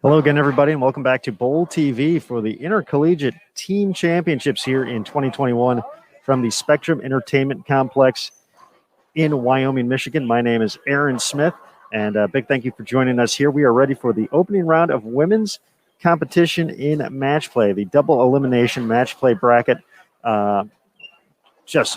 Hello again, everybody, and welcome back to Bowl TV for the Intercollegiate Team Championships here in 2021 from the Spectrum Entertainment Complex in Wyoming, Michigan. My name is Aaron Smith, and a big thank you for joining us here. We are ready for the opening round of women's competition in match play, the double elimination match play bracket. It's going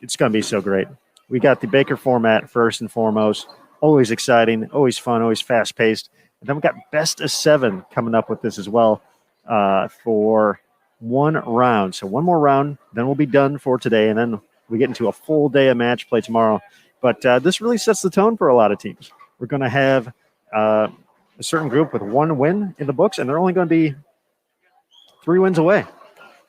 to be so great. We got the Baker format first and foremost. Always exciting, always fun, always fast-paced. And then we got best of 7 coming up with this as well for one round. So one more round, then we'll be done for today, and then we get into a full day of match play tomorrow. But this really sets the tone for a lot of teams. We're going to have a certain group with one win in the books, and they're only going to be 3 wins away.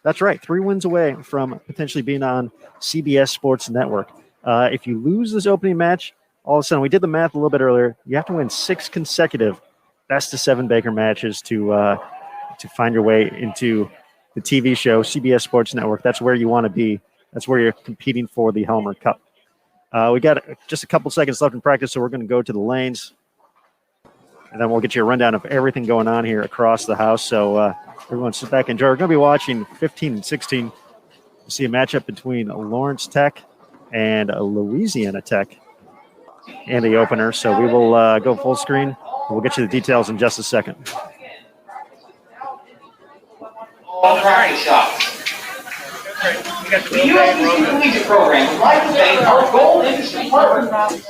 That's right, 3 wins away from potentially being on CBS Sports Network. If you lose this opening match, all of a sudden, we did the math a little bit earlier, you have to win 6 consecutive best of 7 Baker matches to find your way into the TV show, CBS Sports Network. That's where you want to be. That's where you're competing for the Helmer Cup. We got just a couple seconds left in practice, so we're going to go to the lanes, and then we'll get you a rundown of everything going on here across the house. So everyone sit back and enjoy. We're going to be watching 15 and 16 to see a matchup between Lawrence Tech and Louisiana Tech in the opener. So we will go full screen. We'll get you the details in just a second. All practice shots. The USBC Collegiate Program would like to thank our gold industry partners.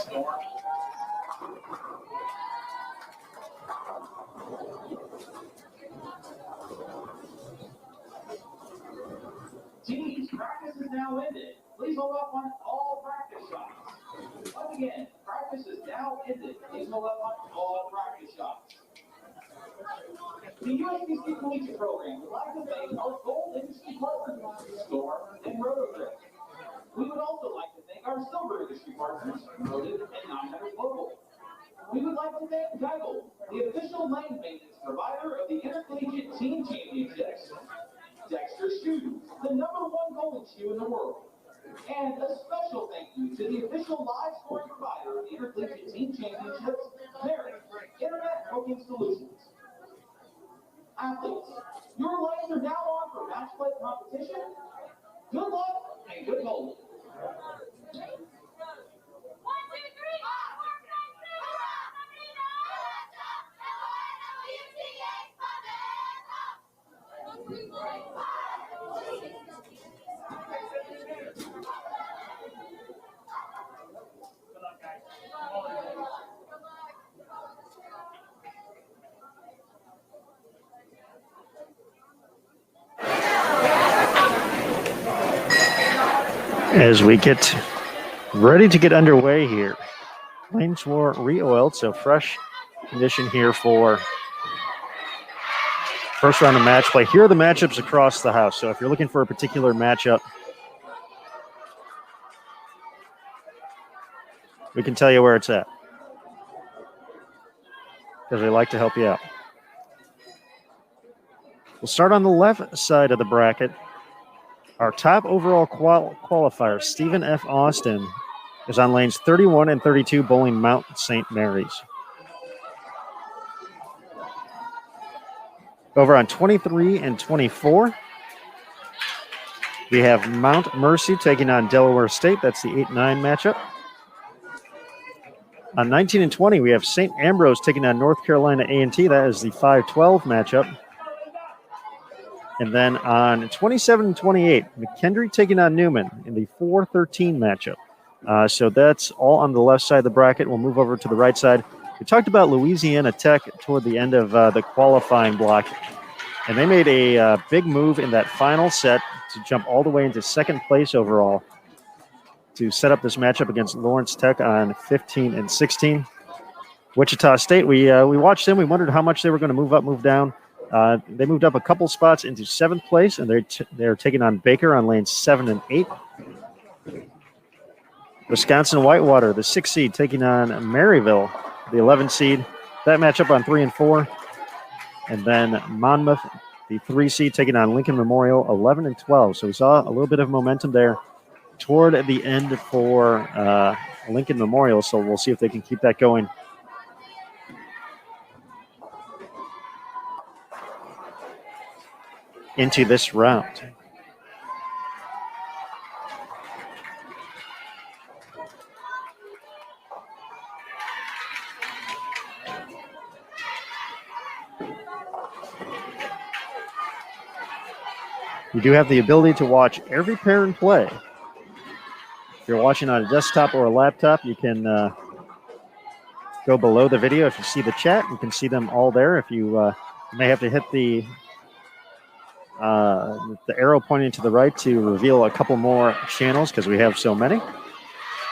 Teams, practice is now ended. Please hold up on all practice shots. Once again, practice is now ended. Please hold up on all practice shots. The USBC Collegiate Program would like to thank our gold industry partners, Storm and Rotogrip. We would also like to thank our silver industry partners, Motive and 900 Global. We would like to thank Geigle, the official lane maintenance provider of the Intercollegiate Team Championships. Dexter Shoes, the #1 bowling shoe in the world. And a special thank you to the official live scoring provider of the Intercollegiate Team Championships, Merit Internet Booking Solutions. Athletes, your lanes are now on for match play competition. Good luck and good bowling. As we get ready to get underway here, lanes were re-oiled, so fresh condition here for first round of match play. Here are the matchups across the house. So if you're looking for a particular matchup, we can tell you where it's at, because we like to help you out. We'll start on the left side of the bracket. Our top overall qualifier, Stephen F. Austin, is on lanes 31 and 32, bowling Mount St. Mary's. Over on 23 and 24, we have Mount Mercy taking on Delaware State. That's the 8-9 matchup. On 19 and 20, we have St. Ambrose taking on North Carolina A&T. That is the 5-12 matchup. And then on 27 and 28, McKendree taking on Newman in the 4-13 matchup. So that's all on the left side of the bracket. We'll move over to the right side. We talked about Louisiana Tech toward the end of the qualifying block, and they made a big move in that final set to jump all the way into second place overall to set up this matchup against Lawrence Tech on 15 and 16. Wichita State, we watched them. We wondered how much they were going to move up, move down. They moved up a couple spots into 7th place, and they're taking on Baker on lanes 7 and 8. Wisconsin Whitewater, the 6 seed, taking on Maryville, the 11 seed. That matchup on 3 and 4. And then Monmouth, the 3 seed, taking on Lincoln Memorial, 11 and 12. So we saw a little bit of momentum there toward the end for Lincoln Memorial. So we'll see if they can keep that going. into this round. You do have the ability to watch every pair in play. If you're watching on a desktop or a laptop, you can go below the video. If you see the chat, you can see them all there. If you may have to hit the arrow pointing to the right to reveal a couple more channels because we have so many.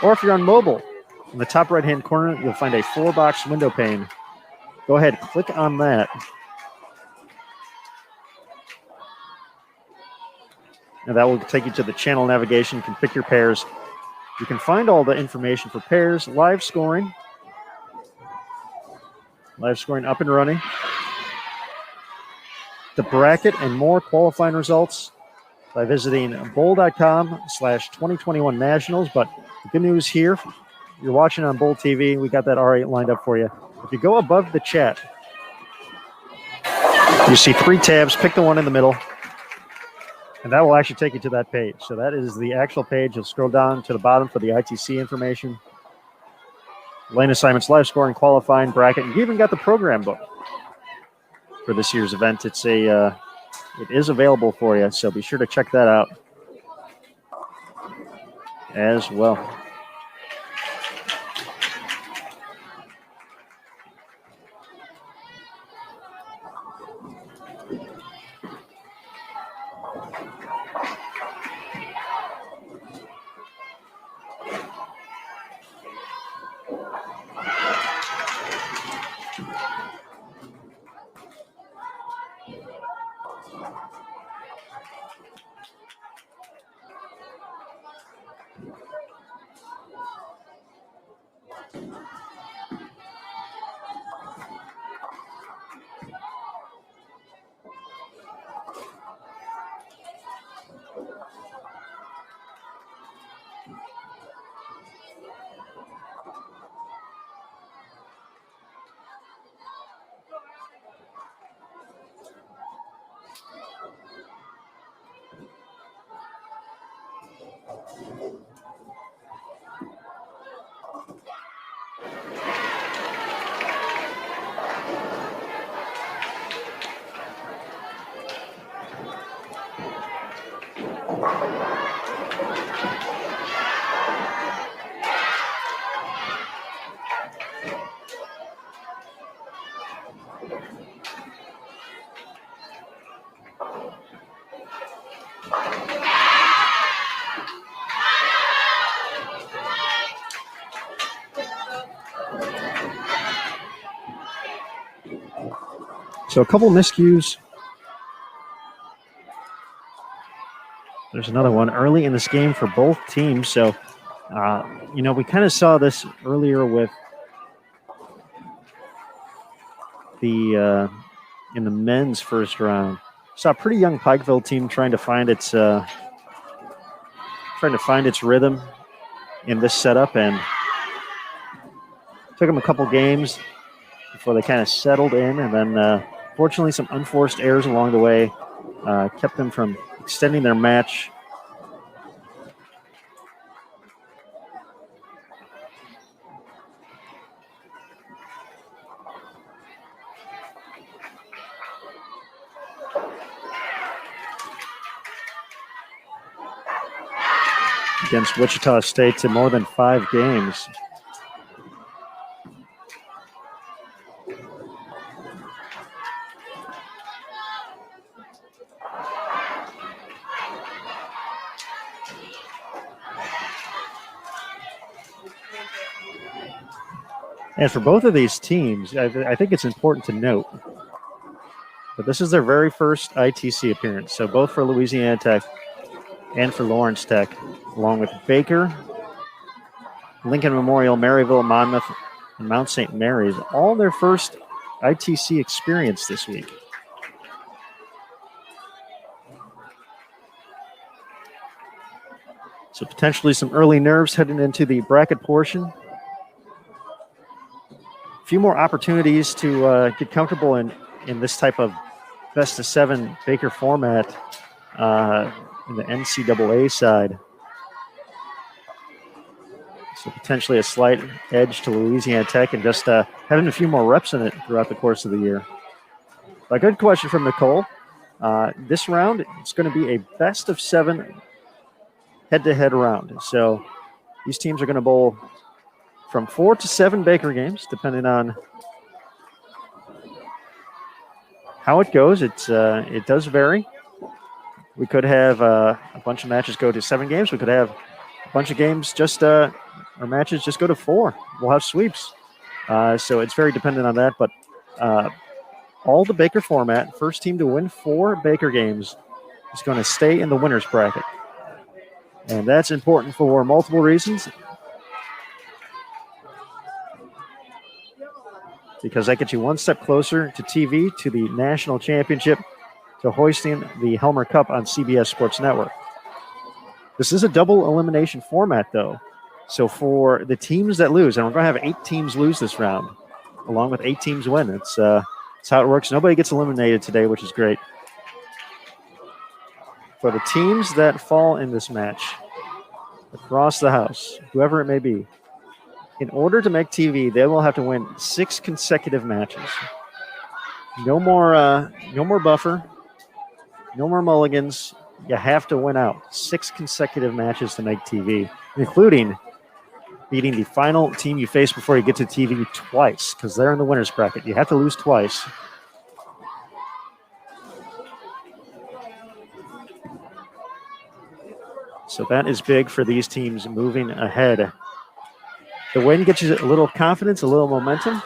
Or if you're on mobile, in the top right-hand corner, you'll find a 4-box window pane. Go ahead, click on that. And that will take you to the channel navigation. You can pick your pairs. You can find all the information for pairs, live scoring up and running, the bracket, and more qualifying results by visiting bowl.com/2021 Nationals. But the good news here, you're watching on Bowl TV. We got that already lined up for you. If you go above the chat, you see 3 tabs. Pick the one in the middle. And that will actually take you to that page. So that is the actual page. You'll scroll down to the bottom for the ITC information. Lane assignments, live scoring, qualifying, bracket. And you even got the program book for this year's event. It is available for you, so be sure to check that out as well. So a couple miscues. There's another one early in this game for both teams. So, we kind of saw this earlier with the in the men's first round. Saw a pretty young Pikeville team trying to find its rhythm in this setup, and took them a couple games before they kind of settled in, and then fortunately some unforced errors along the way kept them from extending their match. Against Wichita State to more than 5 games. And for both of these teams, I think it's important to note that this is their very first ITC appearance. So both for Louisiana Tech and for Lawrence Tech, along with Baker, Lincoln Memorial, Maryville, Monmouth, and Mount St. Mary's, all their first ITC experience this week. So potentially some early nerves heading into the bracket portion. A few more opportunities to get comfortable in this type of best of 7 Baker format in the NCAA side. So potentially a slight edge to Louisiana Tech and just having a few more reps in it throughout the course of the year. A good question from Nicole. This round, it's going to be a best of 7 head-to-head round. So these teams are going to bowl from 4 to 7 Baker games, depending on how it goes. It does vary. We could have a bunch of matches go to 7 games. We could have a bunch of games or matches just go to 4. We'll have sweeps. So it's very dependent on that. But all the Baker format, first team to win 4 Baker games is going to stay in the winner's bracket. And that's important for multiple reasons. Because that gets you one step closer to TV, to the national championship, to hoisting the Helmer Cup on CBS Sports Network. This is a double elimination format, though. So for the teams that lose, and we're going to have 8 teams lose this round, along with 8 teams win. It's how it works. Nobody gets eliminated today, which is great. For the teams that fall in this match, across the house, whoever it may be, in order to make TV, they will have to win 6 consecutive matches. No more buffer, no more mulligans. You have to win out 6 consecutive matches to make TV, including beating the final team you face before you get to TV twice, because they're in the winner's bracket. You have to lose twice. So that is big for these teams moving ahead. The win gets you a little confidence, a little momentum,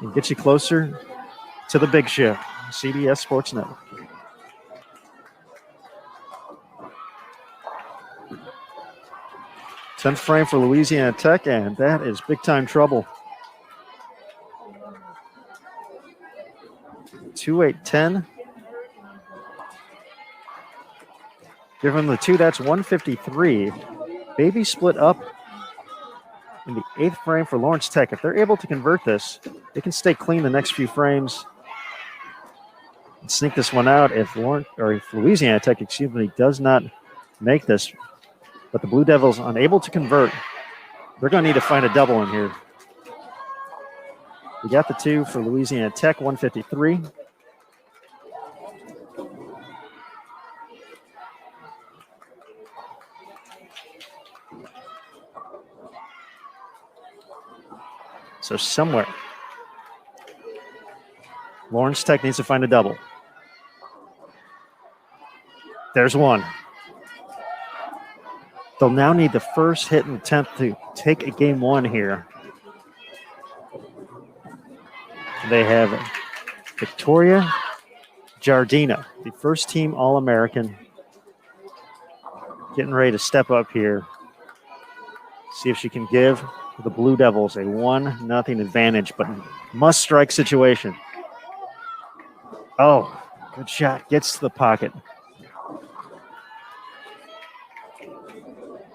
and gets you closer to the big show, CBS Sports Network. Tenth frame for Louisiana Tech, and that is big-time trouble. 2-8-10. Give them the 2, that's 153. Baby split up in the 8th frame for Lawrence Tech. If they're able to convert this, they can stay clean the next few frames and sneak this one out if Louisiana Tech, does not make this. But the Blue Devils unable to convert. They're going to need to find a double in here. We got the 2 for Louisiana Tech, 153. So somewhere, Lawrence Tech needs to find a double. There's one. They'll now need the first hit in the 10th to take a game 1 here. They have Victoria Jardina, the first team All-American, getting ready to step up here. See if she can give the Blue Devils a 1-0 advantage, but must-strike situation. Oh, good shot. Gets to the pocket.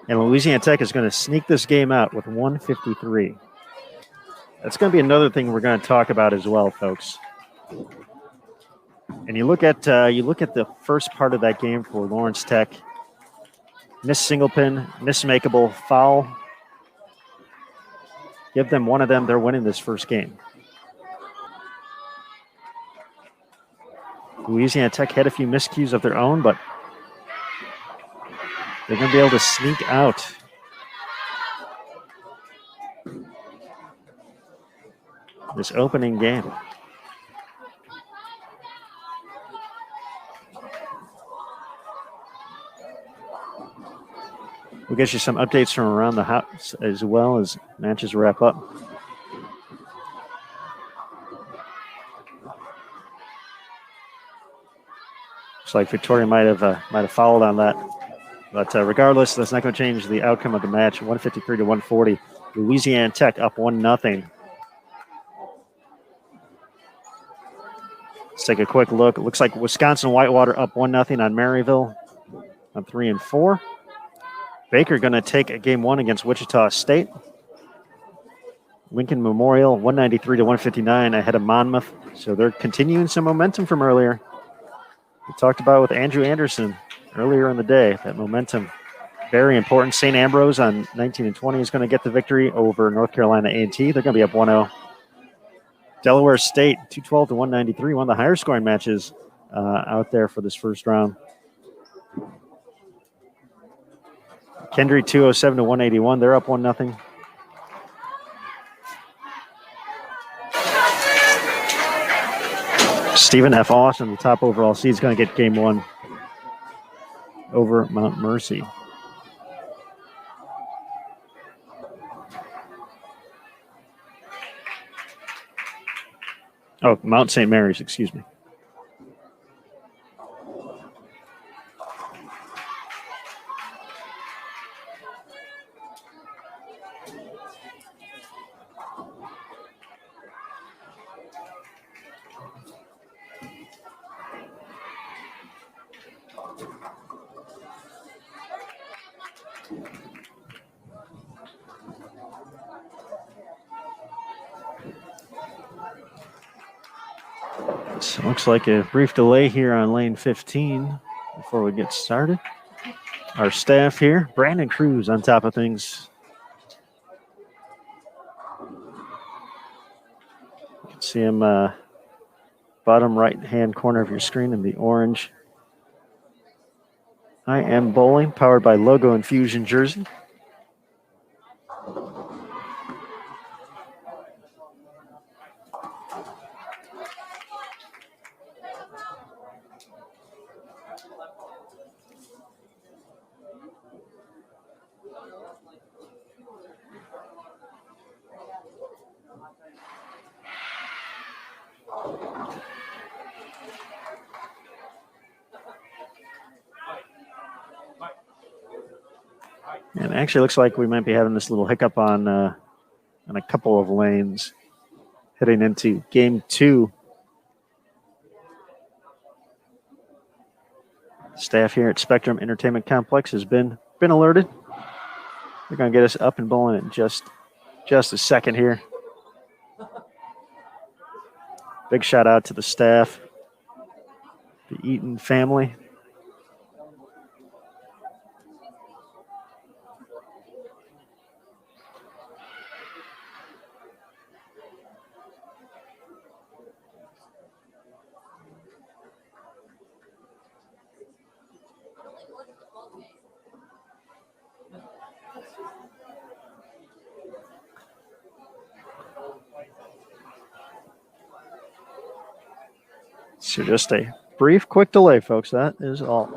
And Louisiana Tech is going to sneak this game out with 153. That's going to be another thing we're going to talk about as well, folks. And you look at the first part of that game for Lawrence Tech. Miss single pin, miss makeable, foul. Give them one of them, they're winning this first game. Louisiana Tech had a few miscues of their own, but they're going to be able to sneak out. This opening game. We'll get you some updates from around the house as well as matches wrap up. Looks like Victoria might have fouled on that. But regardless, that's not going to change the outcome of the match. 153 to 140. Louisiana Tech up 1-0. Let's take a quick look. It looks like Wisconsin Whitewater up 1-0 on Maryville on 3 and 4. Baker going to take a game 1 against Wichita State. Lincoln Memorial 193 to 159 ahead of Monmouth. So they're continuing some momentum from earlier. We talked about with Andrew Anderson earlier in the day, that momentum, very important. St. Ambrose on 19 and 20 is going to get the victory over North Carolina A&T. They're going to be up 1-0. Delaware State 212 to 193, one of the higher scoring matches out there for this first round. Kendry 207 to 181. They're up 1-0. Stephen F. Austin, the top overall seed, is going to get game one over Mount Mercy. Oh, Mount St. Mary's, excuse me. So looks like a brief delay here on lane 15 before we get started. Our staff here, Brandon Cruz on top of things. You can see him bottom right-hand corner of your screen in the orange I Am Bowling, powered by Logo Infusion jersey. And actually looks like we might be having this little hiccup on a couple of lanes heading into game two. Staff here at Spectrum Entertainment Complex has been alerted. They're going to get us up and bowling in just a second here. Big shout out to the staff, the Eaton family. So just a brief, quick delay, folks. That is all.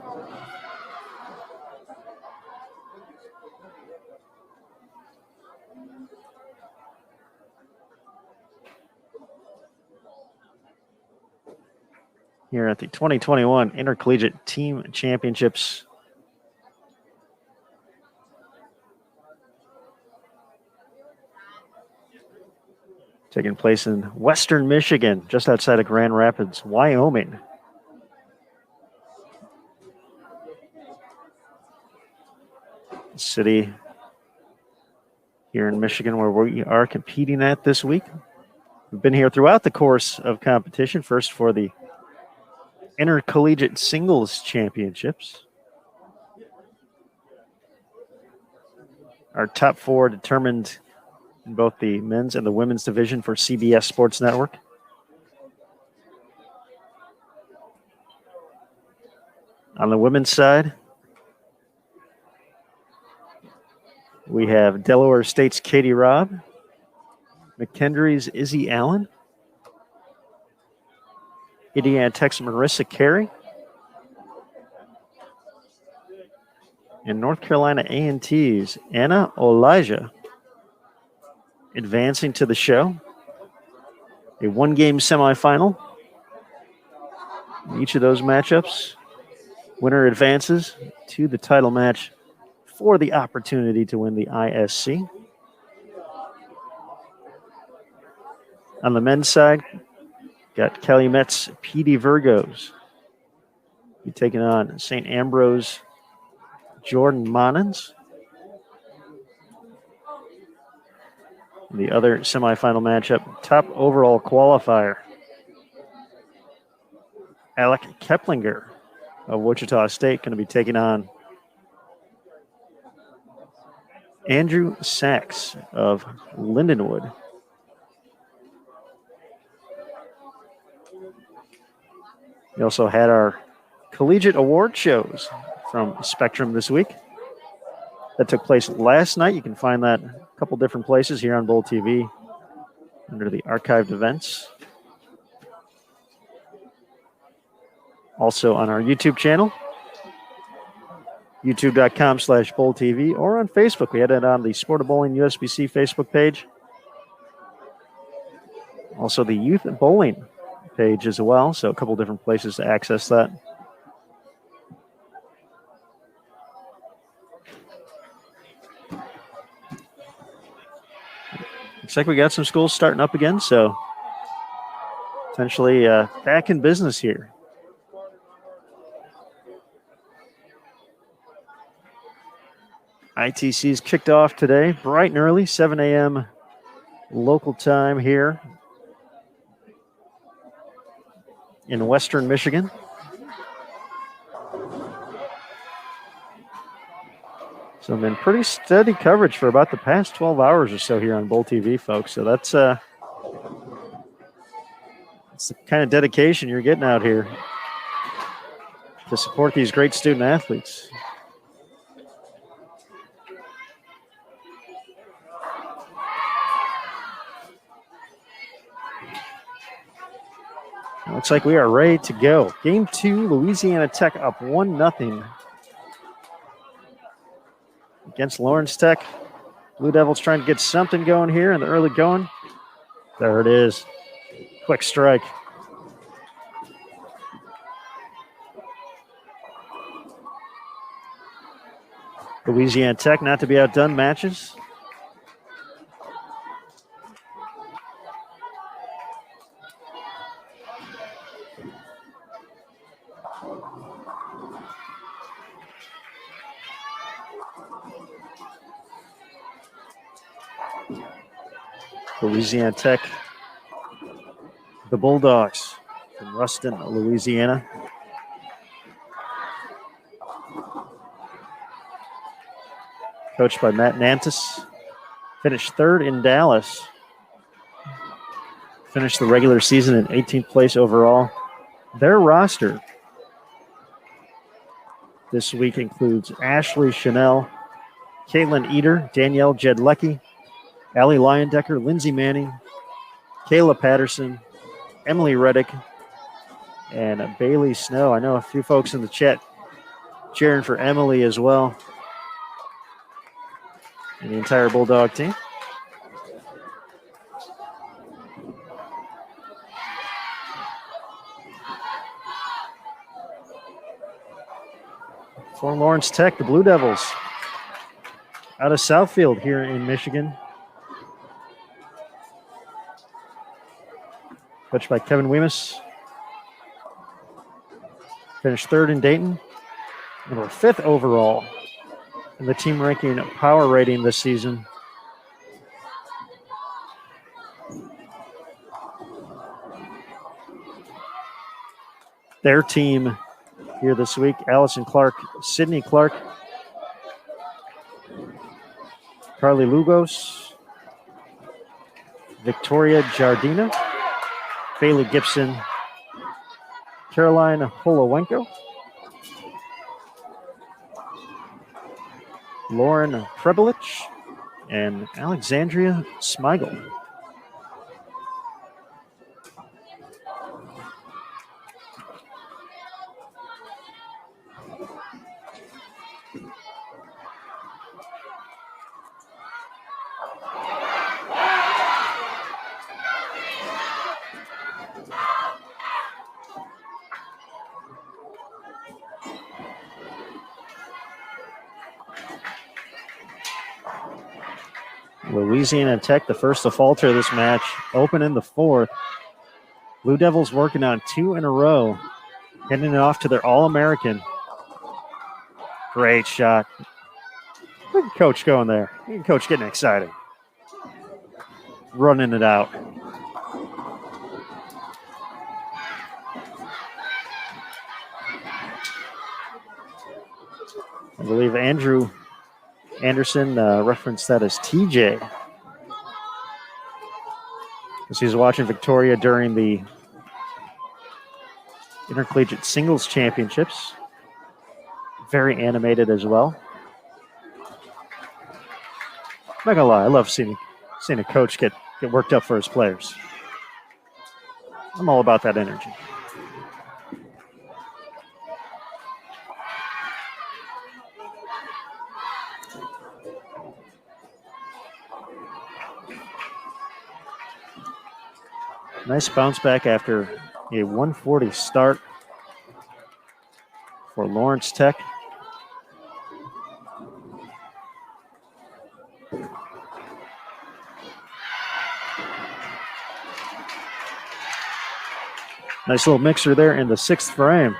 Here at the 2021 Intercollegiate Team Championships. Taking place in Western Michigan, just outside of Grand Rapids, Wyoming. City here in Michigan where we are competing at this week. We've been here throughout the course of competition, first for the Intercollegiate Singles Championships. Our top four determined in both the men's and the women's division for CBS Sports Network. On the women's side, we have Delaware State's Katie Robb, McKendree's Izzy Allen, Indiana Tech's Marissa Carey, and North Carolina A&T's Anna Elijah advancing to the show. A one-game semifinal. In each of those matchups, winner advances to the title match for the opportunity to win the ISC. On the men's side, got Calumet's PD Virgos. Be taking on St. Ambrose Jordan Monans. The other semifinal matchup, top overall qualifier. Alec Keplinger of Wichita State going to be taking on Andrew Sachs of Lindenwood. We also had our collegiate award shows from Spectrum this week. That took place last night. You can find that a couple different places here on Bowl TV under the archived events. Also on our YouTube channel, youtube.com/Bowl TV, or on Facebook. We had it on the Sport of Bowling USBC Facebook page. Also the Youth Bowling page as well. So a couple different places to access that. Looks like we got some schools starting up again, so potentially back in business here. ITC's kicked off today, bright and early, 7 a.m. local time here in Western Michigan. So been pretty steady coverage for about the past 12 hours or so here on Bowl TV, folks. So that's the kind of dedication you're getting out here to support these great student athletes. Looks like we are ready to go. Game 2, Louisiana Tech up 1-0 against Lawrence Tech. Blue Devils trying to get something going here in the early going. There it is. Quick strike. Louisiana Tech not to be outdone matches. Louisiana Tech, the Bulldogs from Ruston, Louisiana. Coached by Matt Nantis. Finished third in Dallas. Finished the regular season in 18th place overall. Their roster this week includes Ashley Chanel, Caitlin Eder, Danielle Jedlecki, Allie Leyendecker, Lindsay Manning, Kayla Patterson, Emily Reddick, and Bailey Snow. I know a few folks in the chat cheering for Emily as well, and the entire Bulldog team. For Lawrence Tech, the Blue Devils out of Southfield here in Michigan. Coached by Kevin Weemus. Finished third in Dayton. And we're 5th overall in the team ranking power rating this season. Their team here this week, Allison Clark, Sydney Clark, Carly Lugos, Victoria Jardina, Bailey Gibson, Caroline Holowenko, Lauren Prebelich, and Alexandria Smigel. Louisiana Tech, the first to falter of this match, open in the 4th. Blue Devils working on 2 in a row, handing it off to their All-American. Great shot. Look at Coach going there. Look at Coach getting excited. running it out. I believe Andrew Anderson referenced that as TJ. As he was watching Victoria during the Intercollegiate Singles Championships. Very animated as well. I'm not gonna lie, I love seeing a coach get worked up for his players. I'm all about that energy. Nice bounce back after a 140 start for Lawrence Tech. Nice little mixer there in the 6th frame.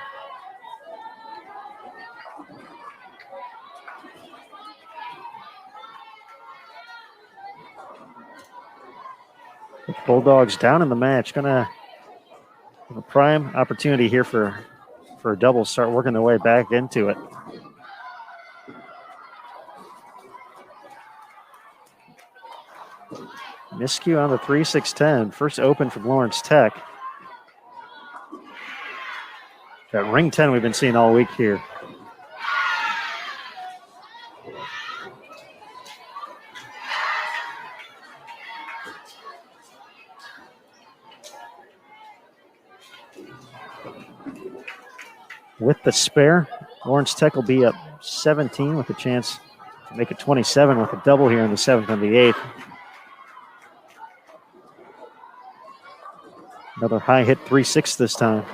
The Bulldogs down in the match. Gonna have a prime opportunity here for a double, start working their way back into it. Miscue on the 3-6-10. First open from Lawrence Tech. That ring 10 we've been seeing all week here. With the spare, Lawrence Tech will be up 17 with a chance to make it 27 with a double here in the 7th and the 8th. Another high hit 3-6 this time.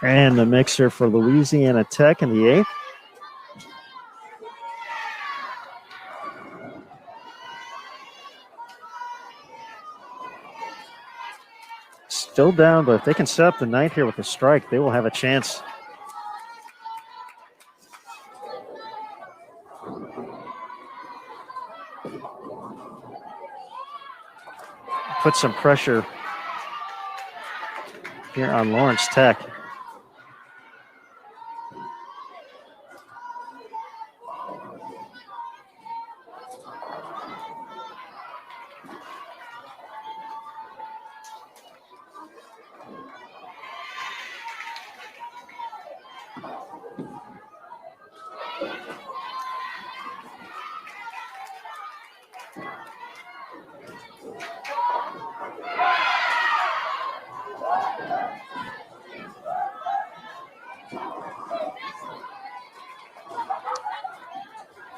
And the mixer for Louisiana Tech in the 8th. Still down, but if they can set up the night here with a strike, they will have a chance. Put some pressure here on Lawrence Tech.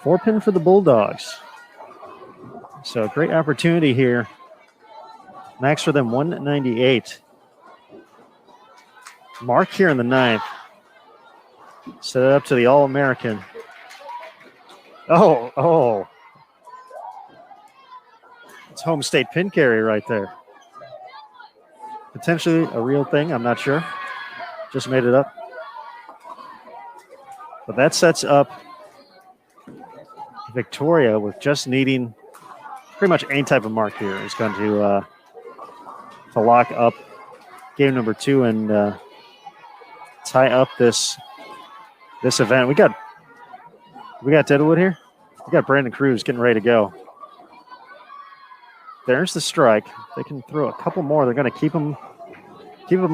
Four pin for the Bulldogs. So great opportunity here. Max for them 198. Mark here in the 9th. Set it up to the All-American. Oh. It's home state pin carry right there. Potentially a real thing, I'm not sure. Just made it up. But that sets up Victoria with just needing pretty much any type of mark here is going to lock up game number 2 and tie up this event. We got Deadwood here. We got Brandon Cruz getting ready to go. There's the strike. They can throw a couple more. They're going to keep them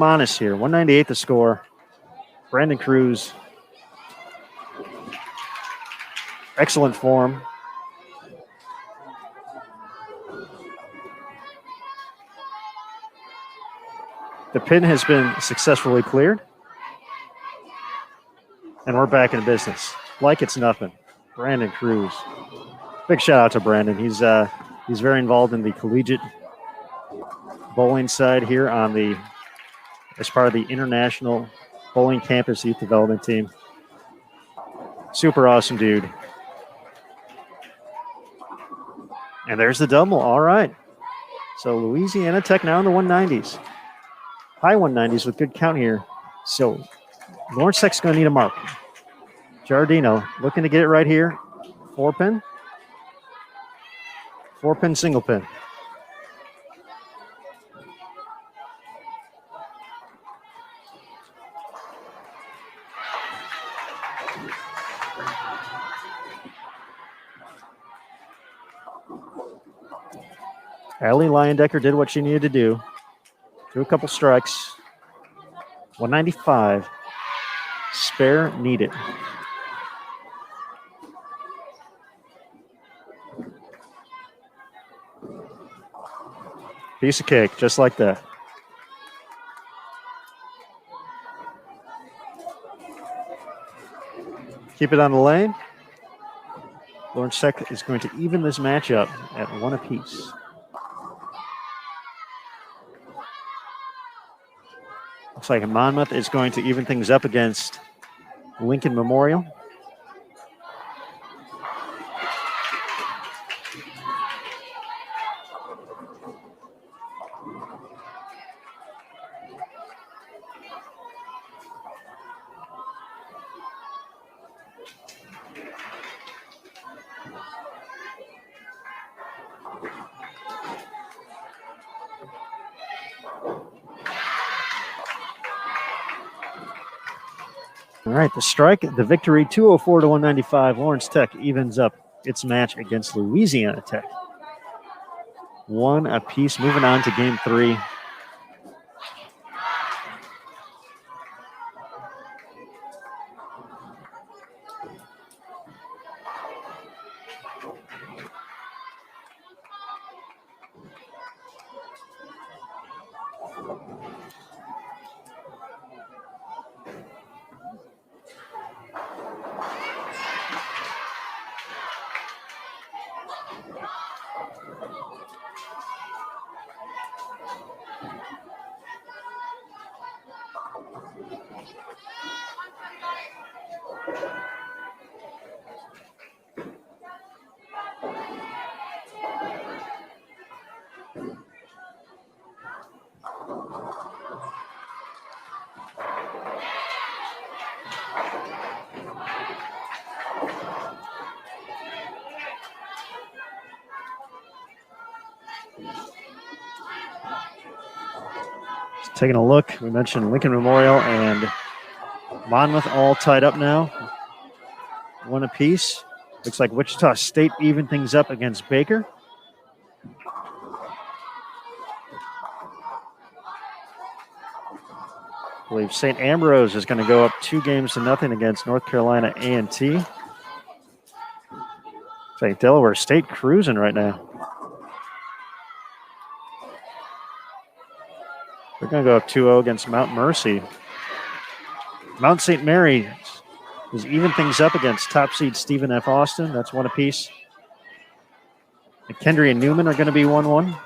honest here. 198 the score. Brandon Cruz. Excellent form. The pin has been successfully cleared. And we're back in business. Like it's nothing. Brandon Cruz. Big shout out to Brandon. He's very involved in the collegiate bowling side here as part of the International Bowling Campus Youth Development Team. Super awesome dude. And there's the double. All right. So Louisiana Tech now in the 190s. High 190s with good count here. So Lawrence Tech's going to need a mark. Giardino looking to get it right here. 4-pin. 4-pin, single pin. Allie Leyendecker did what she needed to do. Threw a couple strikes. 195. Spare needed. Piece of cake, just like that. Keep it on the lane. Lawrence Tech is going to even this matchup at 1 apiece. Looks like Monmouth is going to even things up against Lincoln Memorial. All right, the strike, the victory, 204 to 195. Lawrence Tech evens up its match against Louisiana Tech. 1 apiece, moving on to game 3. Taking a look, we mentioned Lincoln Memorial and Monmouth all tied up now. 1 apiece. Looks like Wichita State even things up against Baker. I believe St. Ambrose is going to go up 2-0 against North Carolina A&T. It's like Delaware State cruising right now. They're going to go up 2-0 against Mount Mercy. Mount St. Mary is even things up against top seed Stephen F. Austin. That's 1 apiece. McKendree and Newman are going to be 1-1.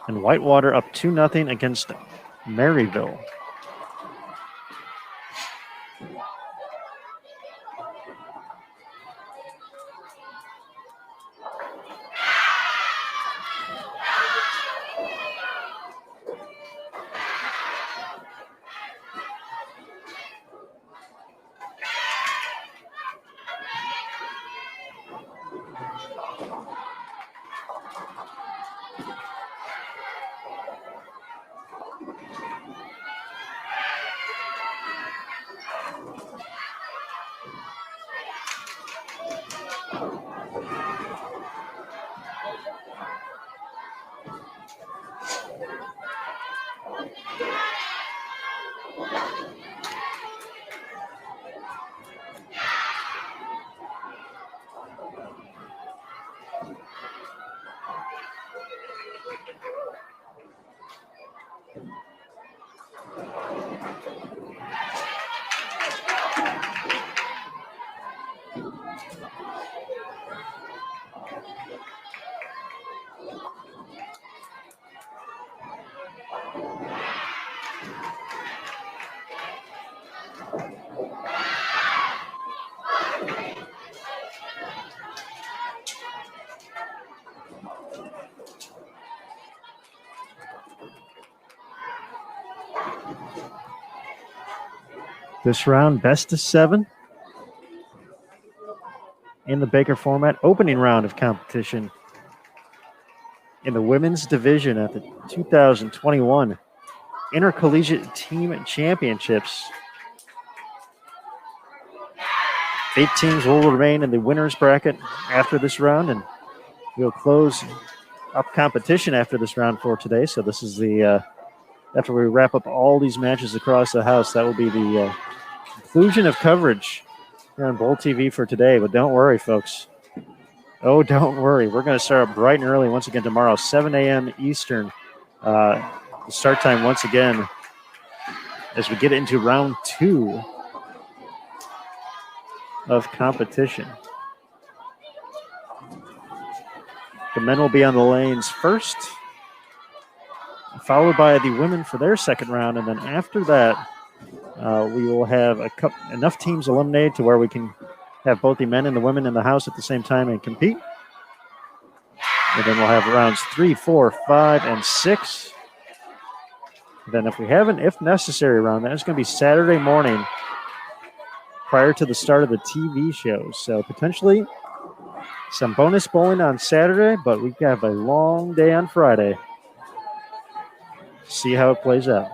And Whitewater up 2-0 against Maryville. This round, best of 7 in the Baker format, opening round of competition in the women's division at the 2021 Intercollegiate Team Championships. 8 teams will remain in the winner's bracket after this round, and we'll close up competition after this round for today. So this is the, after we wrap up all these matches across the house, that will be the conclusion of coverage here on Bowl TV for today. But don't worry, folks. Oh, don't worry. We're going to start up bright and early once again tomorrow, 7 a.m. Eastern. The start time once again as we get into round 2 of competition. The men will be on the lanes first, followed by the women for their second round, and then after that, we will have enough teams eliminated to where we can have both the men and the women in the house at the same time and compete. And then we'll have rounds 3, 4, 5, and 6. Then if we have an if necessary round, that is going to be Saturday morning prior to the start of the TV shows. So potentially some bonus bowling on Saturday, but we have a long day on Friday. See how it plays out.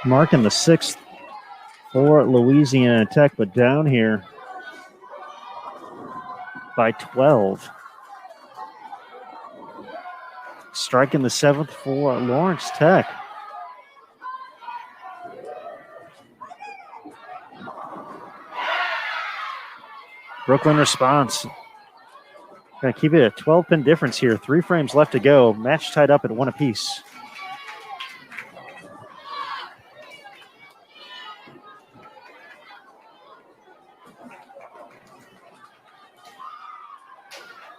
Marking the 6th for Louisiana Tech, but down here by 12. Striking the 7th for Lawrence Tech. Brooklyn response. Going to keep it a 12-pin difference here. 3 frames left to go. Match tied up at 1 apiece.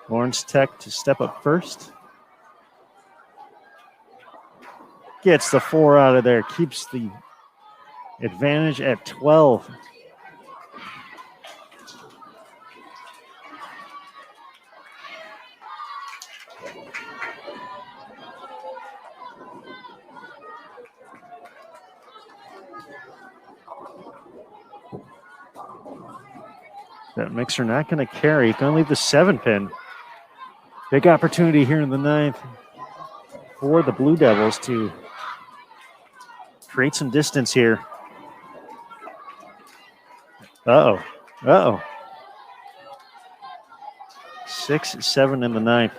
Lawrence Tech to step up first. Gets the 4 out of there. Keeps the advantage at 12. That mixer not going to carry. Going to leave the 7-pin. Big opportunity here in the 9th for the Blue Devils to create some distance here. Uh-oh. Uh-oh. 6-7 in the 9th.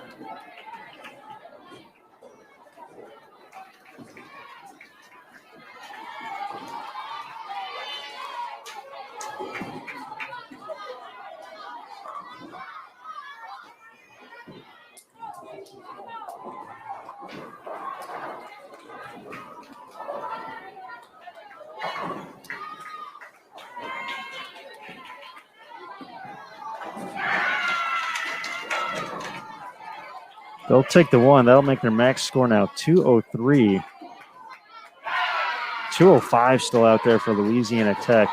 They'll take the one. That'll make their max score now 203. 205 still out there for Louisiana Tech.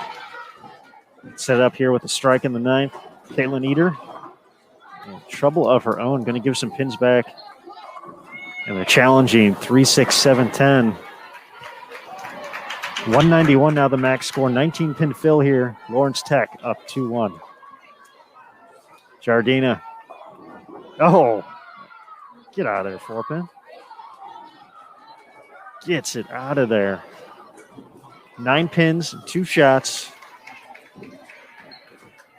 Set up here with a strike in the ninth. Caitlin Eder. Trouble of her own. Going to give some pins back. And they're challenging 3-6, 7-10. 191 now the max score. 19 pin fill here. Lawrence Tech up 2-1. Jardina. Oh, get out of there, 4-pin. Gets it out of there. 9 pins, 2 shots.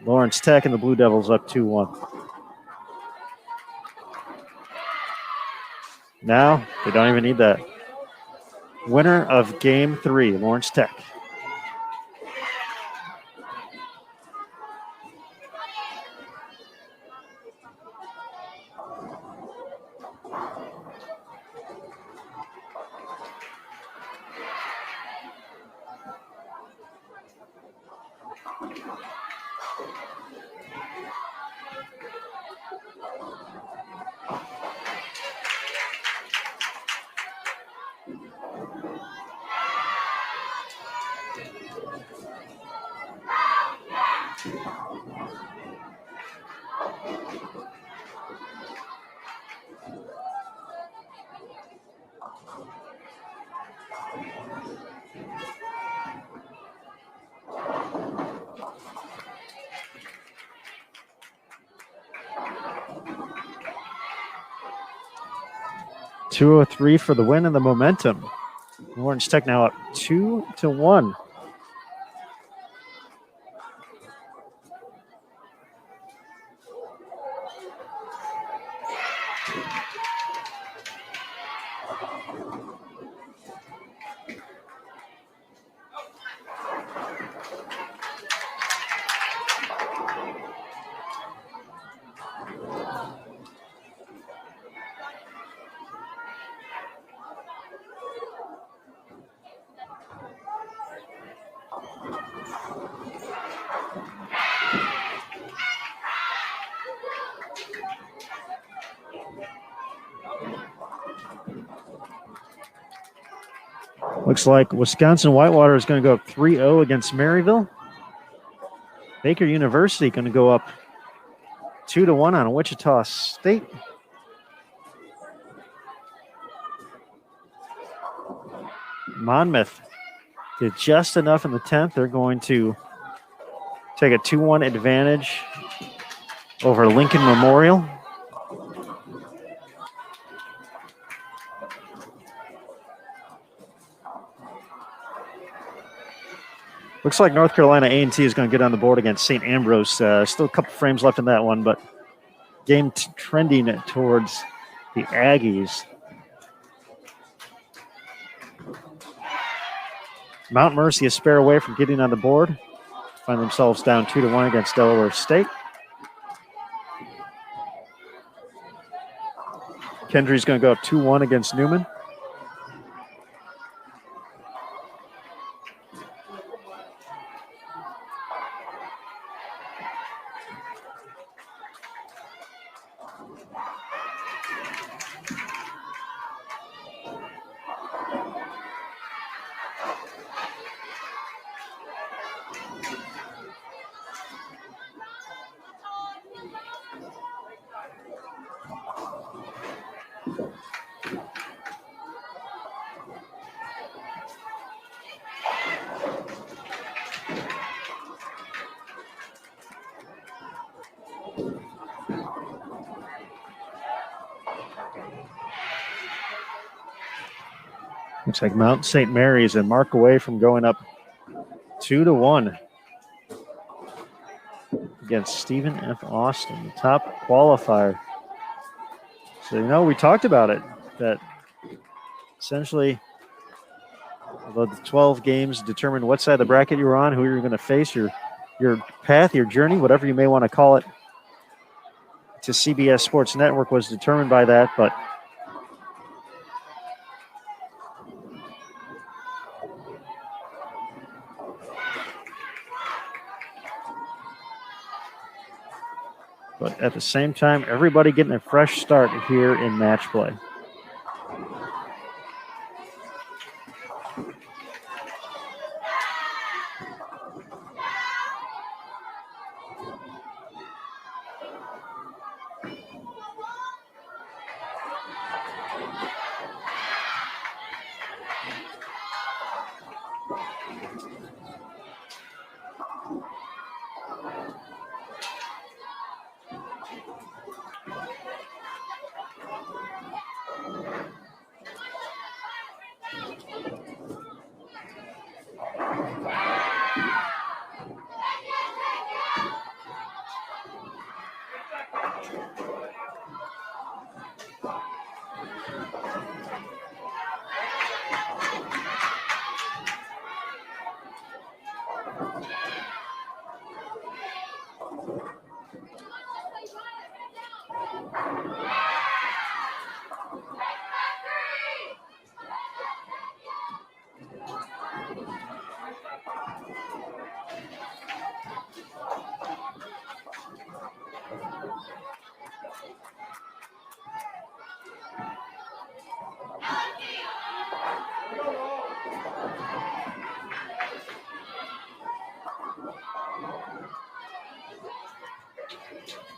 Lawrence Tech and the Blue Devils up 2-1. Now, they don't even need that. Winner of Game 3, Lawrence Tech. .203 for the win and the momentum. Lawrence Tech now up 2-1. Looks like Wisconsin Whitewater is going to go up 3-0 against Maryville. Baker University going to go up 2-1 on Wichita State. Monmouth did just enough in the 10th. They're going to take a 2-1 advantage over Lincoln Memorial. Looks like North Carolina A&T is going to get on the board against St. Ambrose. Still a couple frames left in that one, but game trending towards the Aggies. Mount Mercy a spare away from getting on the board. Find themselves down 2-1 against Delaware State. Kendry's going to go up 2-1 against Newman. Looks like Mount St. Mary's a mark away from going up 2-1 against Stephen F. Austin, the top qualifier. So, we talked about it, that essentially, although the 12 games determined what side of the bracket you were on, who you're going to face, your path, your journey, whatever you may want to call it, to CBS Sports Network was determined by that, but But at the same time, everybody getting a fresh start here in match play.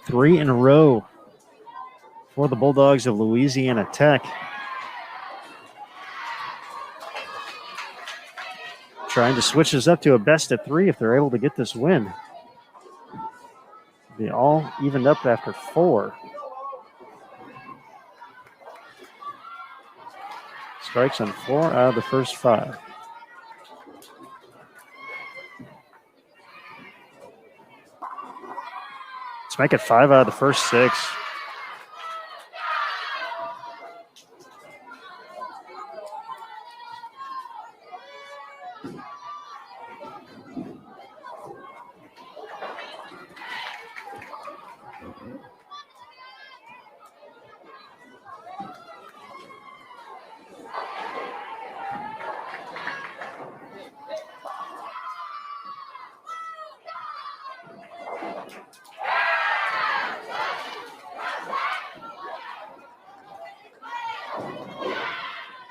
Three in a row for the Bulldogs of Louisiana Tech. Trying to switch this up to a best of three if they're able to get this win. They all evened up after four. Strikes on 4 out of the first 5. Let's make it 5 out of the first 6.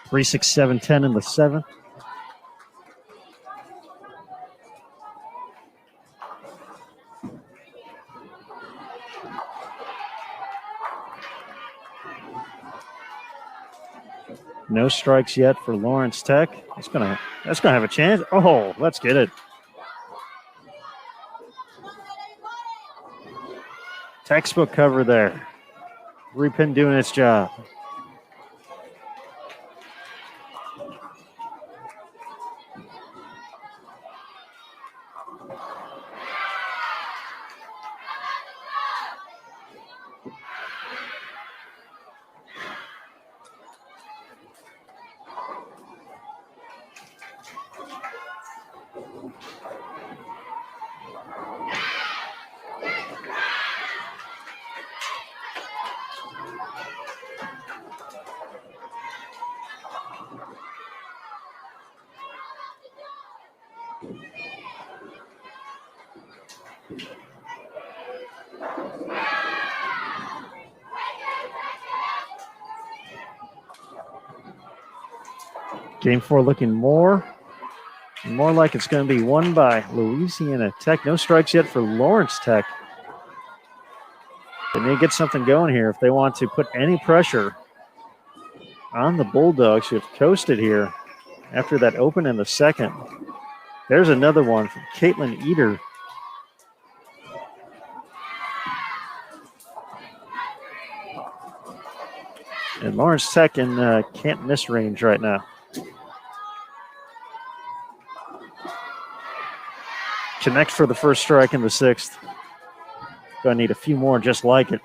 Three, 6, 7, 10 in the 7th. No strikes yet for Lawrence Tech. That's gonna have a chance. Oh, let's get it. Textbook cover there. Repin doing its job. Game 4 looking more like it's going to be won by Louisiana Tech. No strikes yet for Lawrence Tech. They need to get something going here if they want to put any pressure on the Bulldogs, who have coasted here after that open in the 2nd. There's another one from Caitlin Eder. And Lawrence Tech in can't miss range right now. Connect for the first strike in the 6th. Gonna need a few more just like it.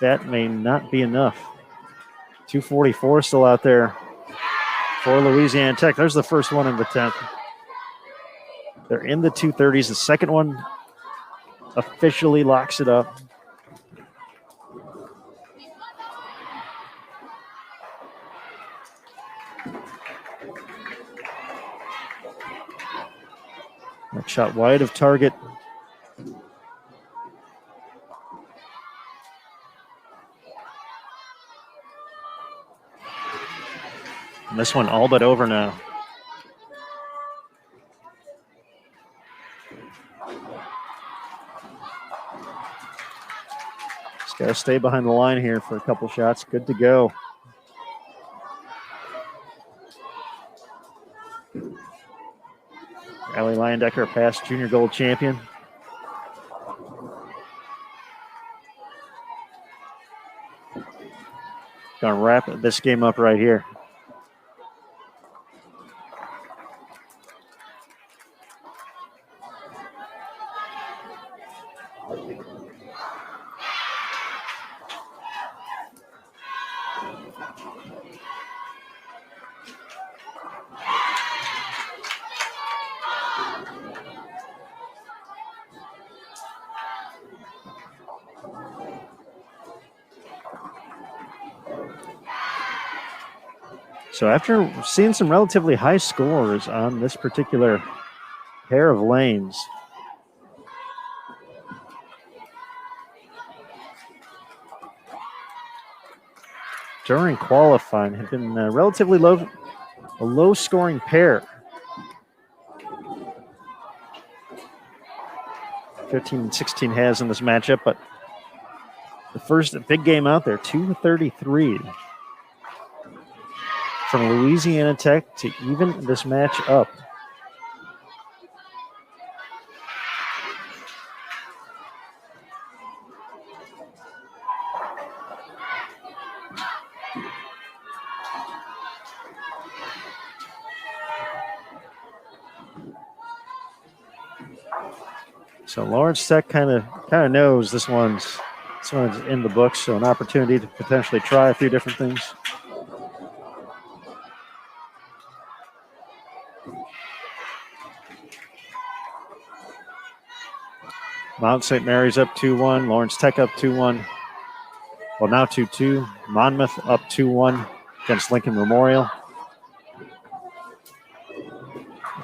That may not be enough. 244 still out there for Louisiana Tech. There's the first one in the 10th. They're in the 230s. The second one officially locks it up. That shot wide of target. And this one all but over now. Just got to stay behind the line here for a couple shots. Good to go. Allie Leyendecker, past junior gold champion. Gonna wrap this game up right here. So after seeing some relatively high scores on this particular pair of lanes, during qualifying had been relatively a low scoring pair. 15 and 16 has in this matchup, but the first big game out there, 233. From Louisiana Tech to even this match up. So Lawrence Tech kind of knows this one's in the books, so an opportunity to potentially try a few different things. Mount St. Mary's up 2-1. Lawrence Tech up 2-1. Well, now 2-2. Monmouth up 2-1 against Lincoln Memorial.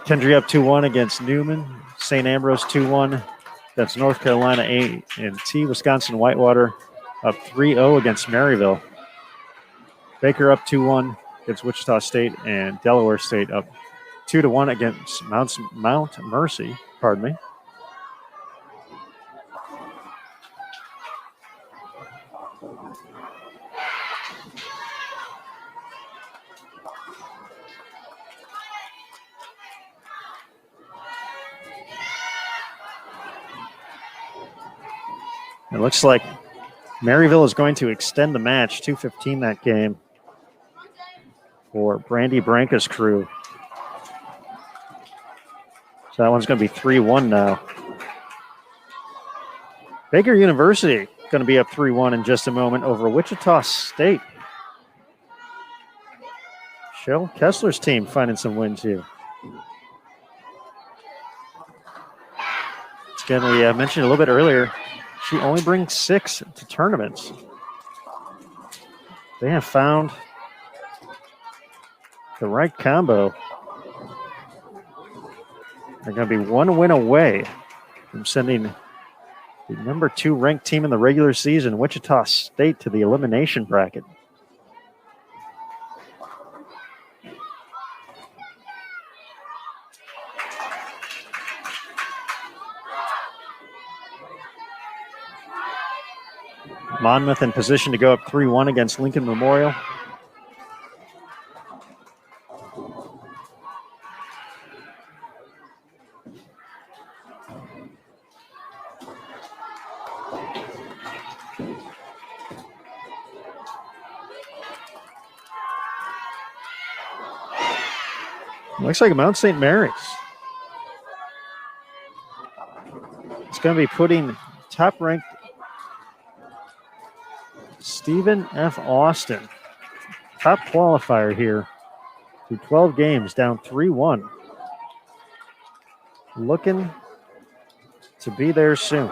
Kendry up 2-1 against Newman. St. Ambrose 2-1 against North Carolina A&T. Wisconsin Whitewater up 3-0 against Maryville. Baker up 2-1 against Wichita State, and Delaware State up 2-1 against Mount Mercy. Pardon me. It looks like Maryville is going to extend the match, 2:15 that game for Brandy Branca's crew. So that one's going to be 3-1 now. Baker University going to be up 3-1 in just a moment over Wichita State. Cheryl Kessler's team finding some wins here. Again, we mentioned a little bit earlier, she only brings 6 to tournaments. They have found the right combo. They're going to be 1 win away from sending the number 2 ranked team in the regular season, Wichita State, to the elimination bracket. Monmouth in position to go up 3-1 against Lincoln Memorial. Looks like Mount St. Mary's. It's going to be putting top-ranked Stephen F. Austin, top qualifier here, through 12 games, down 3-1. Looking to be there soon.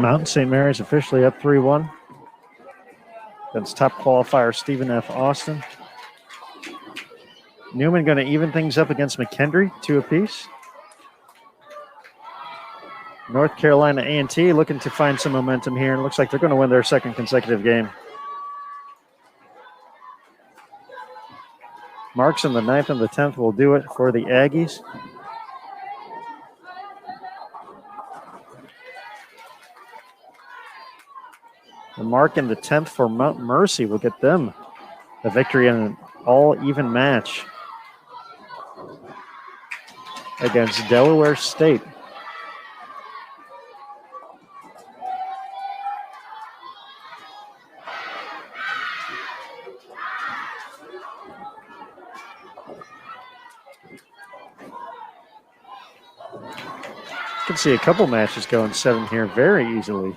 Mountain St. Mary's officially up 3-1 against top qualifier Stephen F. Austin. Newman going to even things up against McKendree, 2 apiece. North Carolina A&T looking to find some momentum here, and looks like they're going to win their second consecutive game. Marks in the 9th and the 10th will do it for the Aggies. The mark in the 10th for Mount Mercy will get them the victory in an all-even match against Delaware State. You can see a couple matches going 7 here very easily.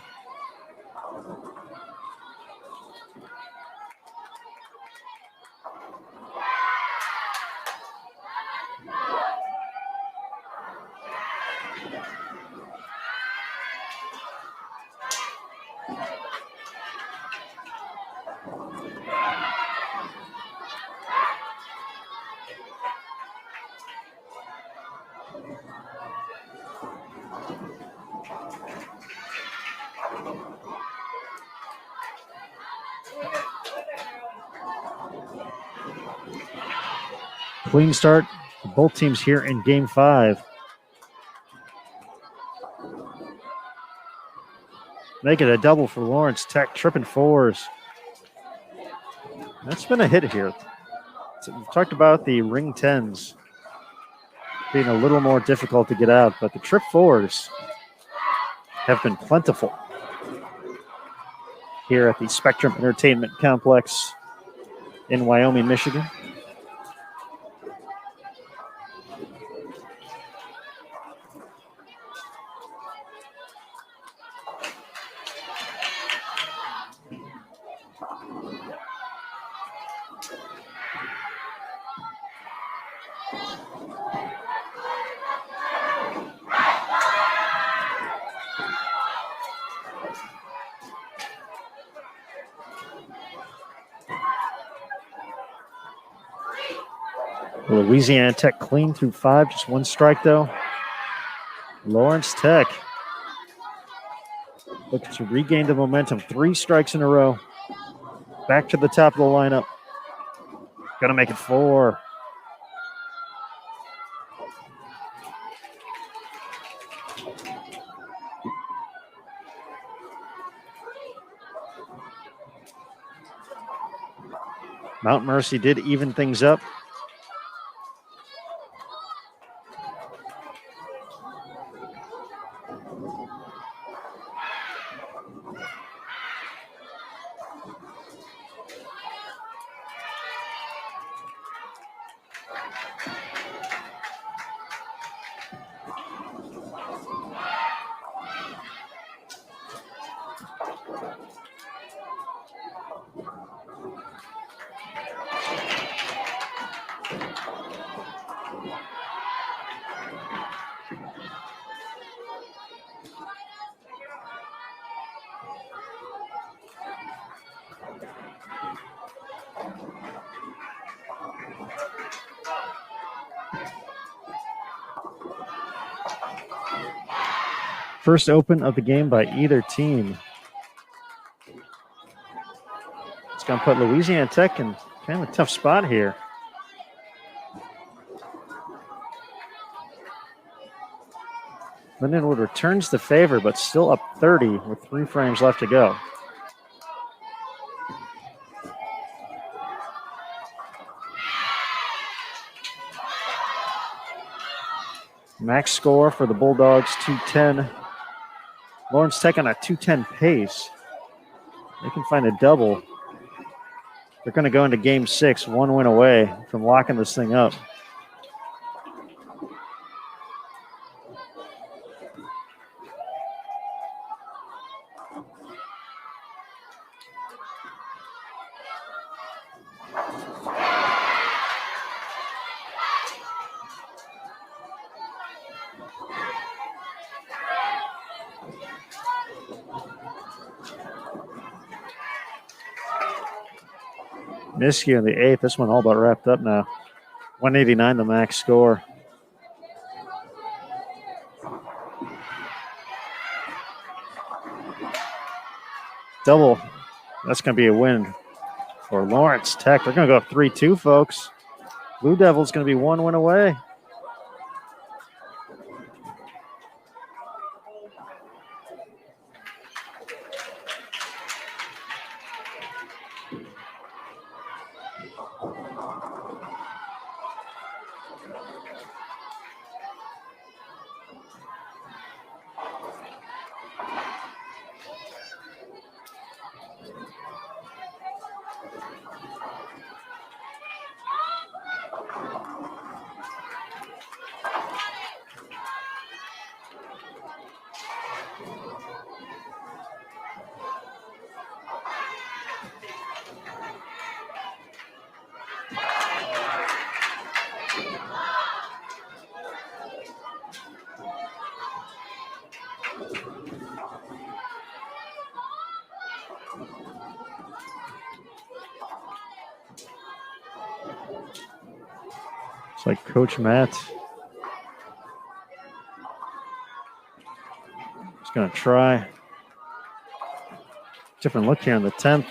Clean start for both teams here in Game 5. Make it a double for Lawrence Tech, tripping 4s. That's been a hit here. So we've talked about the ring 10s being a little more difficult to get out, but the trip 4s have been plentiful here at the Spectrum Entertainment Complex in Wyoming, Michigan. Louisiana Tech clean through 5, just 1 strike though. Lawrence Tech looking to regain the momentum, 3 strikes in a row. Back to the top of the lineup. Gonna make it 4. Mount Mercy did even things up. First open of the game by either team. It's going to put Louisiana Tech in kind of a tough spot here. Lindenwood returns the favor, but still up 30 with 3 frames left to go. Max score for the Bulldogs, 210. Lawrence Tech on a 210 pace. They can find a double. They're going to go into Game 6, 1 win away from locking this thing up. Miscue in the 8th. This one all about wrapped up now. 189 the max score. Double. That's going to be a win for Lawrence Tech. They're going to go 3-2, folks. Blue Devils going to be 1 win away. It's like Coach Matt is going to try. Different look here in the 10th.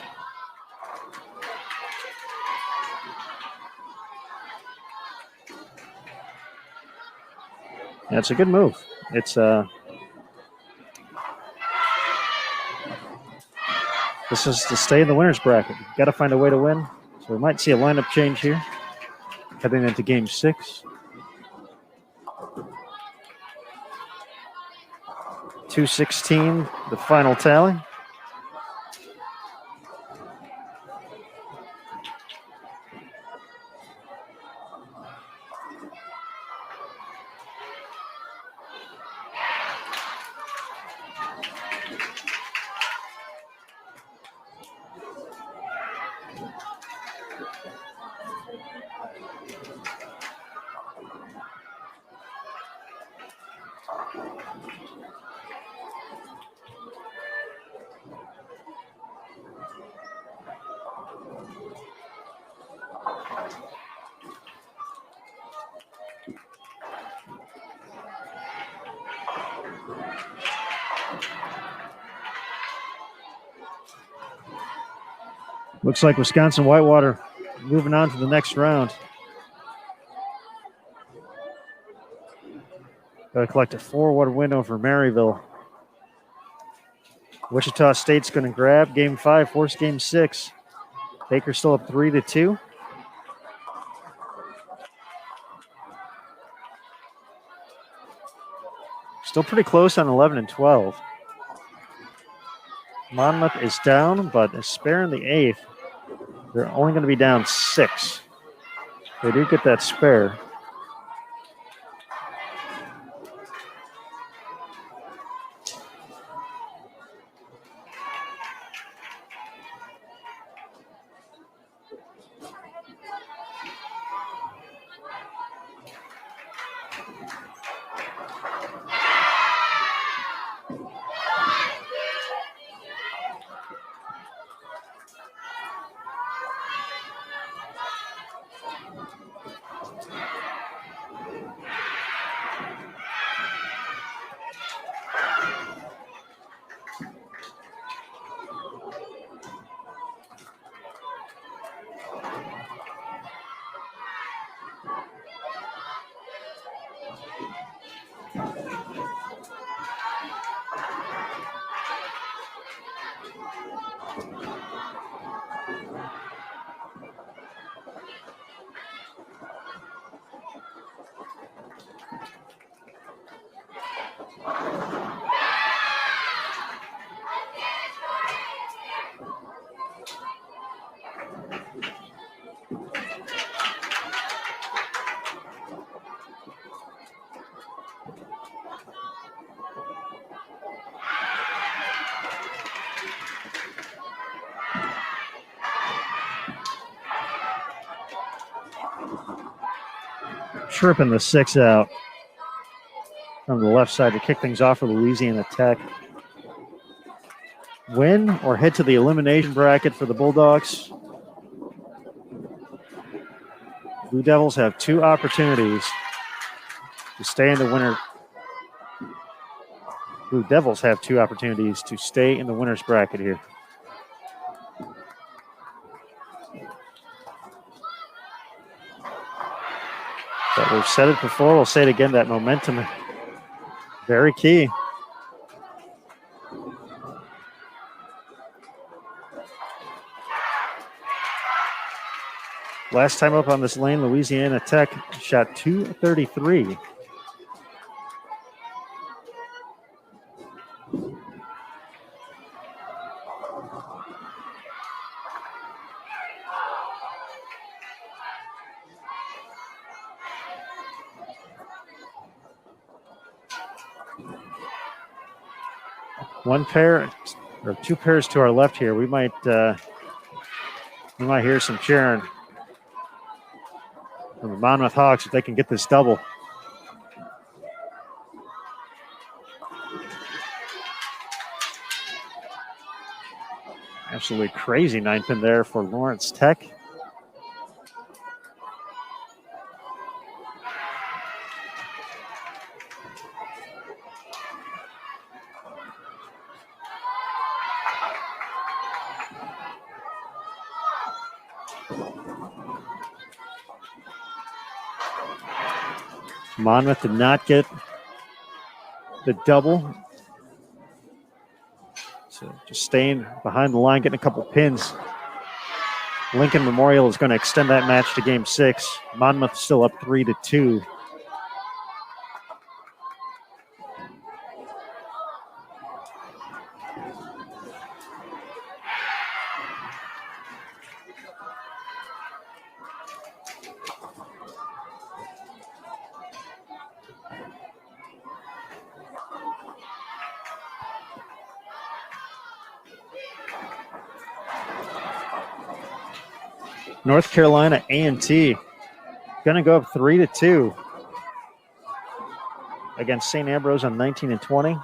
Yeah, it's a good move. It's this is to stay in the winner's bracket. You've got to find a way to win. So we might see a lineup change here heading into game 6. 2:16, the final tally. Looks like Wisconsin Whitewater moving on to the next round. Got to collect a 4-1 win over Maryville. Wichita State's going to grab game 5, force game 6. Baker still up 3-2. Still pretty close on 11 and 12. Monmouth is down, but is spare in the 8th. They're only going to be down 6. They do get that spare. Tripping the 6 out from the left side to kick things off for Louisiana Tech. Win or head to the elimination bracket for the Bulldogs. Blue Devils have 2 opportunities to stay in the winner. Blue Devils have 2 opportunities to stay in the winner's bracket here. But we've said it before, we'll say it again, that momentum, very key. Last time up on this lane, Louisiana Tech shot .233. One pair or 2 pairs to our left here. We might hear some cheering from the Monmouth Hawks if they can get this double. Absolutely crazy 9-pin there for Lawrence Tech. Monmouth did not get the double. So just staying behind the line, getting a couple pins. Lincoln Memorial is going to extend that match to game 6. Monmouth still up 3-2. North Carolina A&T going to go up 3-2 against St. Ambrose on 19 and 20.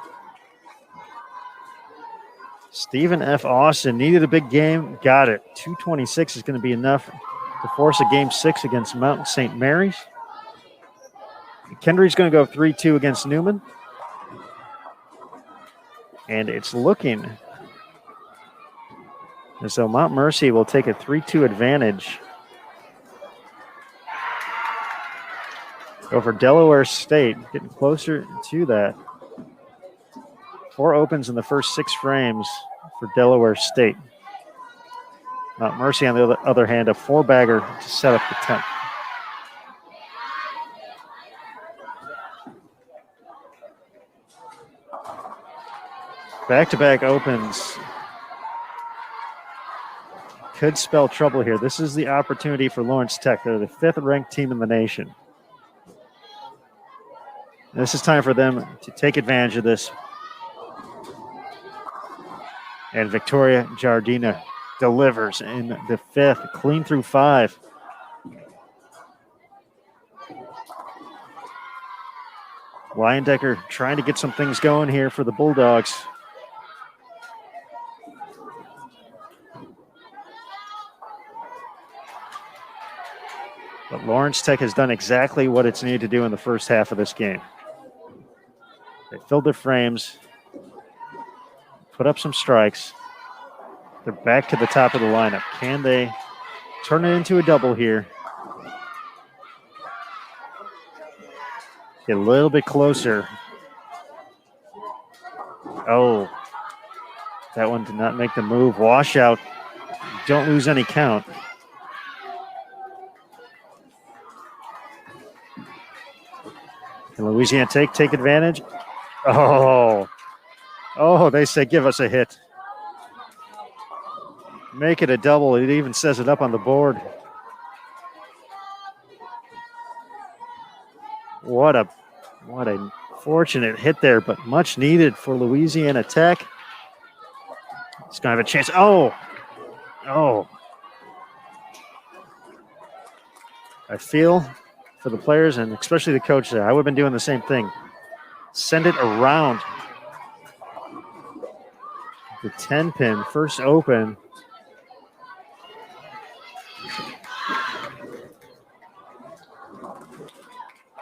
Stephen F. Austin needed a big game, got it. 226 is going to be enough to force a game 6 against Mountain St. Mary's. Kendry's going to go 3-2 against Newman. And it's looking as though Mount Mercy will take a 3-2 advantage over Delaware State, getting closer to that. 4 opens in the first 6 frames for Delaware State. Mount Mercy, on the other hand, a 4-bagger to set up the 10th. Back-to-back opens could spell trouble here. This is the opportunity for Lawrence Tech. They're the 5th-ranked team in the nation. This is time for them to take advantage of this. And Victoria Jardina delivers in the 5th, clean through 5. Leyendecker trying to get some things going here for the Bulldogs. But Lawrence Tech has done exactly what it's needed to do in the first half of this game. They filled their frames, put up some strikes. They're back to the top of the lineup. Can they turn it into a double here? Get a little bit closer. Oh, that one did not make the move. Washout. Don't lose any count. Can Louisiana take advantage? Oh, they say give us a hit. Make it a double. It even says it up on the board. What a fortunate hit there, but much needed for Louisiana Tech. It's going to have a chance. Oh. I feel for the players and especially the coach there. I would have been doing the same thing. Send it around. The 10-pin, first open.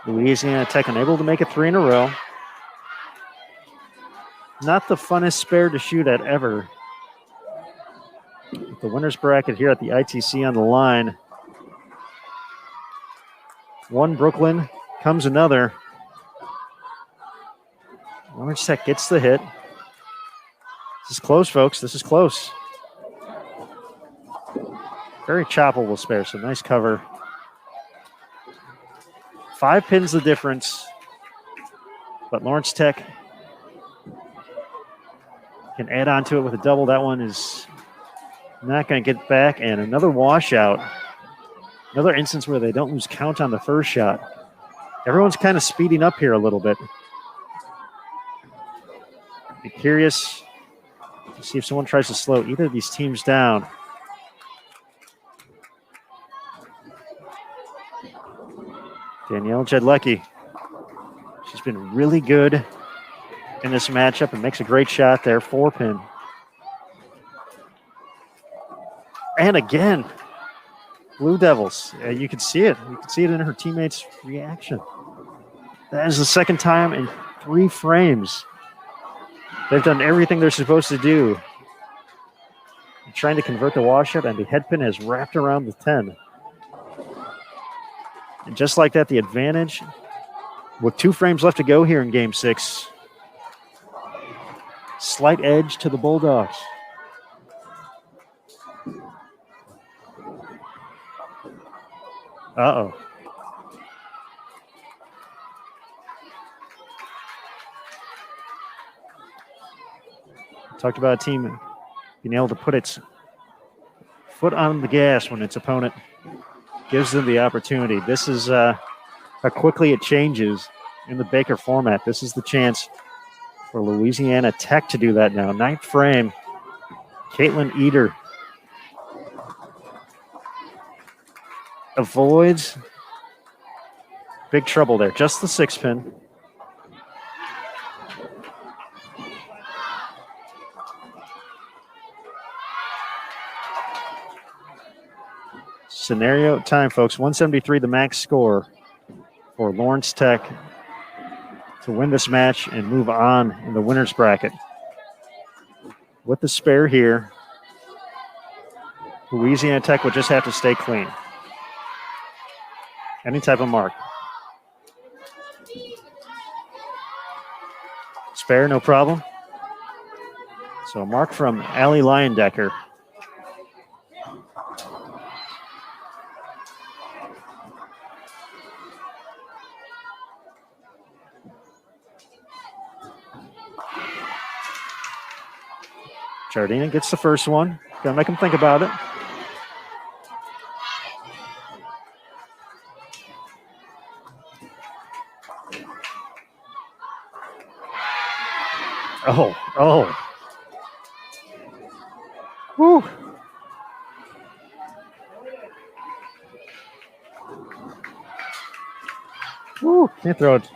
Louisiana Tech unable to make it 3 in a row. Not the funnest spare to shoot at ever. With the winner's bracket here at the ITC on the line. One Brooklyn, comes another. Lawrence Tech gets the hit. This is close, folks. This is close. Very choppable spare, so nice cover. 5 pins the difference. But Lawrence Tech can add on to it with a double. That one is not going to get back. And another washout. Another instance where they don't lose count on the first shot. Everyone's kind of speeding up here a little bit. Be curious to see if someone tries to slow either of these teams down. Danielle Jedlecki. She's been really good in this matchup and makes a great shot there. 4-pin. And again, Blue Devils. You can see it. You can see it in her teammates' reaction. That is the second time in 3 frames. They've done everything they're supposed to do. They're trying to convert the washout, and the head pin has wrapped around the 10. And just like that, the advantage with 2 frames left to go here in Game 6. Slight edge to the Bulldogs. Uh-oh. Talked about a team being able to put its foot on the gas when its opponent gives them the opportunity. This is how quickly it changes in the Baker format. This is the chance for Louisiana Tech to do that now. 9th frame, Caitlin Eder avoids big trouble there. Just the 6-pin. Scenario time, folks. 173, the max score for Lawrence Tech to win this match and move on in the winner's bracket. With the spare here, Louisiana Tech would just have to stay clean. Any type of mark. Spare, no problem. So a mark from Allie Leyendecker. Jardina gets the first one. Gotta make him think about it. Oh. Woo. Woo. Can't throw it.